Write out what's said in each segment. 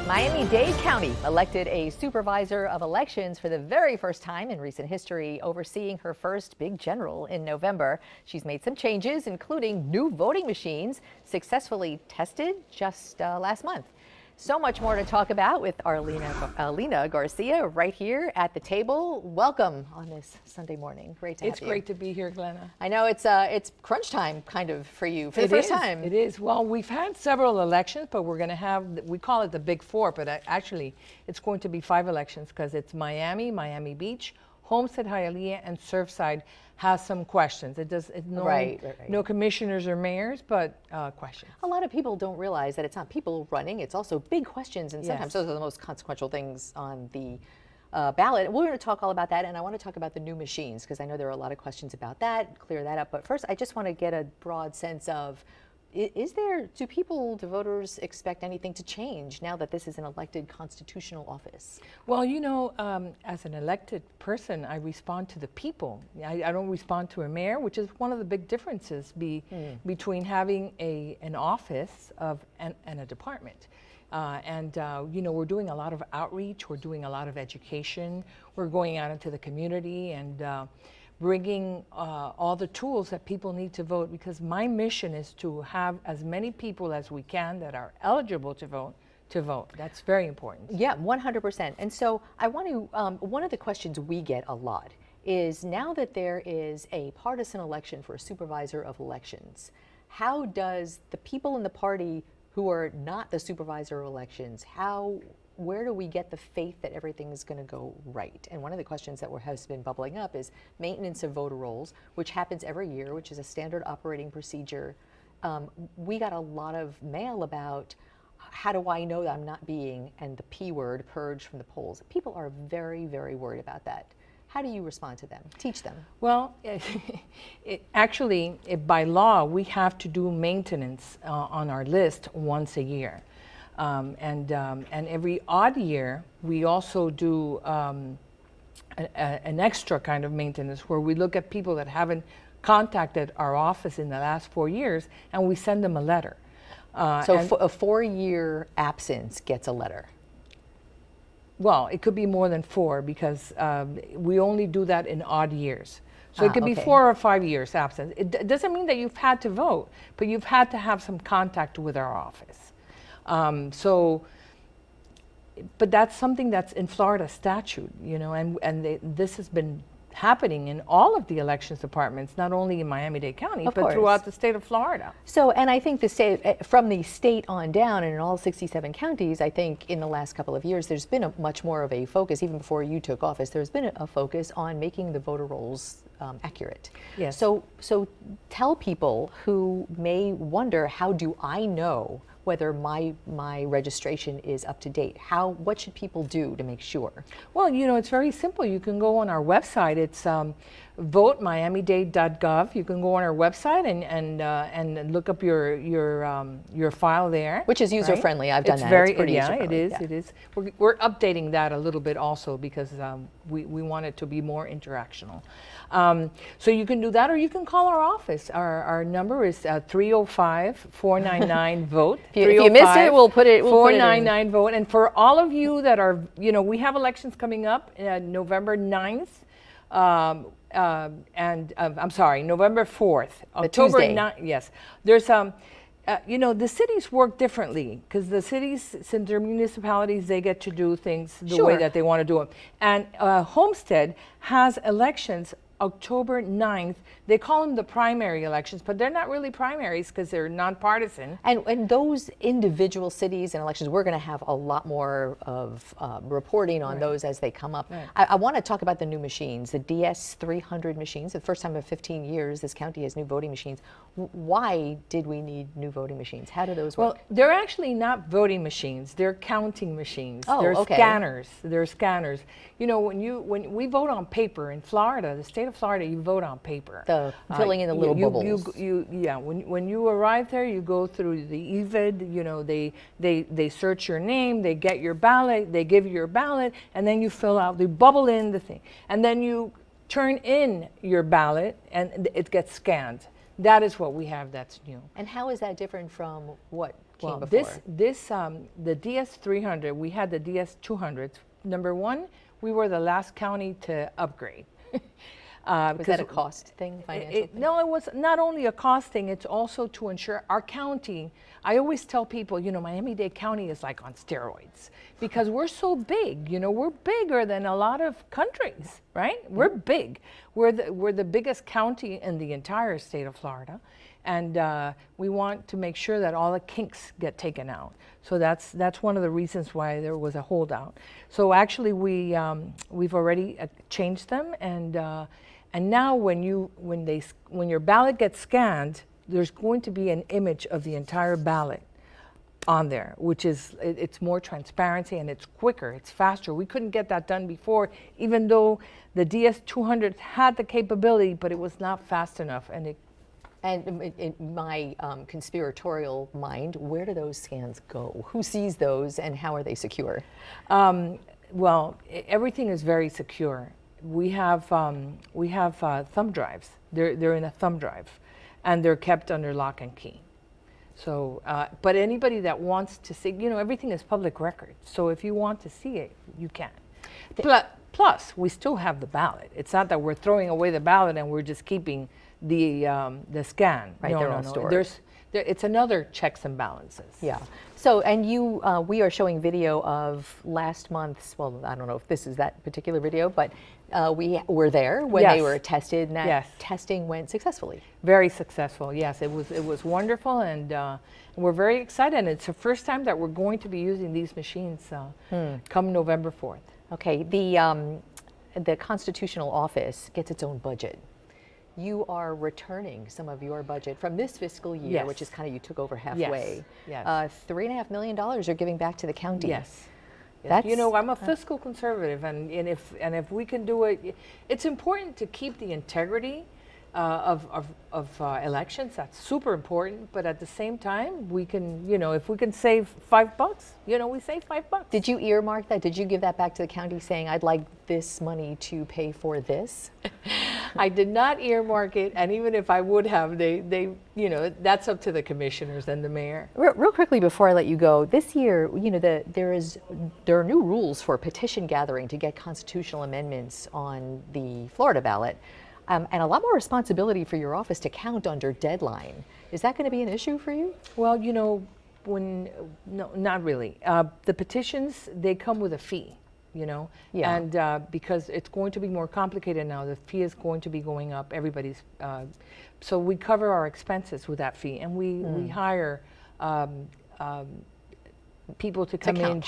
Miami-Dade County elected a supervisor of elections for the very first time in recent history, overseeing her first big general in November. She's made some changes, including new voting machines successfully tested just last month. So much more to talk about with Alina Garcia right here at the table. Welcome on this Sunday morning. Great to have you. It's great to be here, Glenna. I know it's crunch time kind of for you for the first time. It is. Well, we've had several elections, but we're going to have, we call it the Big Four, but actually it's going to be 5 elections because it's Miami, Miami Beach, Homestead, Hialeah, and Surfside has some questions. No commissioners or mayors, but questions. A lot of people don't realize that it's not people running, it's also big questions, and sometimes those are the most consequential things on the ballot. We're going to talk all about that, and I want to talk about the new machines because I know there are a lot of questions about that, clear that up. But first, I just want to get a broad sense of, do voters expect anything to change now that this is an elected constitutional office? Well, you know, as an elected person, I respond to the people. I don't respond to a mayor, which is one of the big differences between having an office and a department. You know, we're doing a lot of outreach, we're doing a lot of education, we're going out into the community and bringing all the tools that people need to vote, because my mission is to have as many people as we can that are eligible to vote. That's very important. Yeah, 100%. And so I want to, one of the questions we get a lot is, now that there is a partisan election for a supervisor of elections, how does the people in the party who are not the supervisor of elections, where do we get the faith that everything is going to go right? And one of the questions that has been bubbling up is maintenance of voter rolls, which happens every year, which is a standard operating procedure. We got a lot of mail about, how do I know that I'm not being, and the P word, purged from the polls? People are very, very worried about that. How do you respond to them? Teach them. Well, actually, by law, we have to do maintenance on our list once a year. And every odd year, we also do an extra kind of maintenance where we look at people that haven't contacted our office in the last 4 years, and we send them a letter. So a 4-year absence gets a letter? Well, it could be more than 4 because we only do that in odd years. So it could be 4 or 5 years absence. It doesn't mean that you've had to vote, but you've had to have some contact with our office. But that's something that's in Florida statute, you know, and this has been happening in all of the elections departments, not only in Miami-Dade County, but throughout the state of Florida. So, and I think from the state on down, and in all 67 counties, I think in the last couple of years, there's been much more of a focus, even before you took office, there's been a focus on making the voter rolls accurate. Yes. So tell people who may wonder, how do I know whether my registration is up to date? What should people do to make sure? Well, you know, it's very simple. You can go on our website. It's votemiamidade.gov. You can go on our website and look up your file there, which is user friendly. I've done that. It's pretty user friendly. It is. We're updating that a little bit also because we want it to be more interactional. So you can do that, or you can call our office. Our number is 305-499-VOTE. If you missed it, we'll put it 499-VOTE. And for all of you that are, you know, we have elections coming up November 9th. I'm sorry, November 4th. October 9th, yes. There's you know, the cities work differently because the cities, since they're municipalities, they get to do things the way that they want to do them. And Homestead has elections October 9th. They call them the primary elections, but they're not really primaries because they're nonpartisan. And those individual cities and elections, we're going to have a lot more of reporting on those as they come up. I want to talk about the new machines, the DS300 machines. The first time in 15 years this county has new voting machines. Why did we need new voting machines? How do those work? Well, they're actually not voting machines. They're counting machines. They're scanners. They're scanners. You know, when we vote on paper in Florida, the state of Florida, you vote on paper. Filling in the little bubbles. When you arrive there, you go through the EVID. You know, they search your name, they get your ballot, they give you your ballot, and then you fill out, they bubble in the thing, and then you turn in your ballot, and it gets scanned. That is what we have that's new. And how is that different from what came Well, before? the DS300, we had the DS200s. Number one, we were the last county to upgrade. Was that a cost thing, financial thing? No, it was not only a cost thing, it's also to ensure our county. I always tell people, Miami-Dade County is like on steroids because we're so big. We're bigger than a lot of countries, right? We're big. We're the biggest county in the entire state of Florida, and we want to make sure that all the kinks get taken out. So that's one of the reasons why there was a holdout. So actually, we've already changed them, and now when your ballot gets scanned, there's going to be an image of the entire ballot on there, which is, it's more transparency and it's quicker, it's faster. We couldn't get that done before, even though the DS200 had the capability, but it was not fast enough. And in my conspiratorial mind, where do those scans go? Who sees those and how are they secure? Well, everything is very secure. We have thumb drives. They're in a thumb drive, and they're kept under lock and key. So, but anybody that wants to see, everything is public record. So if you want to see it, you can. Plus, we still have the ballot. It's not that we're throwing away the ballot and we're just keeping the scan. Right, they're all stored. It's another checks and balances. Yeah. So, and we are showing video of last month's, well, I don't know if this is that particular video, but we were there when they were tested, and that testing went successfully. Very successful, yes. It was wonderful, and we're very excited. And it's the first time that we're going to be using these machines come November 4th. Okay, the Constitutional Office gets its own budget. You are returning some of your budget from this fiscal year, which is kind of, you took over halfway. Yes. $3.5 million you're giving back to the county. Yes. That's, I'm a fiscal conservative, and if we can do it, it's important to keep the integrity of elections. That's super important. But at the same time, we can, if we can save $5, we save $5. Did you earmark that? Did you give that back to the county saying, I'd like this money to pay for this? I did not earmark it, and even if I would have, they that's up to the commissioners and the mayor. Real quickly before I let you go, this year, there are new rules for petition gathering to get constitutional amendments on the Florida ballot, and a lot more responsibility for your office to count under deadline. Is that going to be an issue for you? Well, no, not really. The petitions, they come with a fee. And because it's going to be more complicated now, the fee is going to be going up. Everybody's, so we cover our expenses with that fee, and we hire people to come in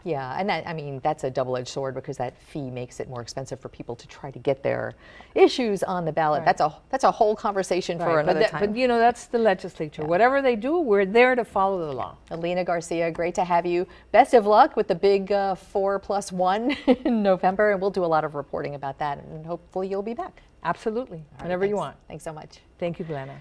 Yeah, and that, that's a double-edged sword because that fee makes it more expensive for people to try to get their issues on the ballot. Right. That's a whole conversation for another time. But that's the legislature. Yeah. Whatever they do, we're there to follow the law. Alina Garcia, great to have you. Best of luck with the big 4+1 in November, and we'll do a lot of reporting about that, and hopefully you'll be back. Absolutely, right, whenever you want. Thanks so much. Thank you, Glenna.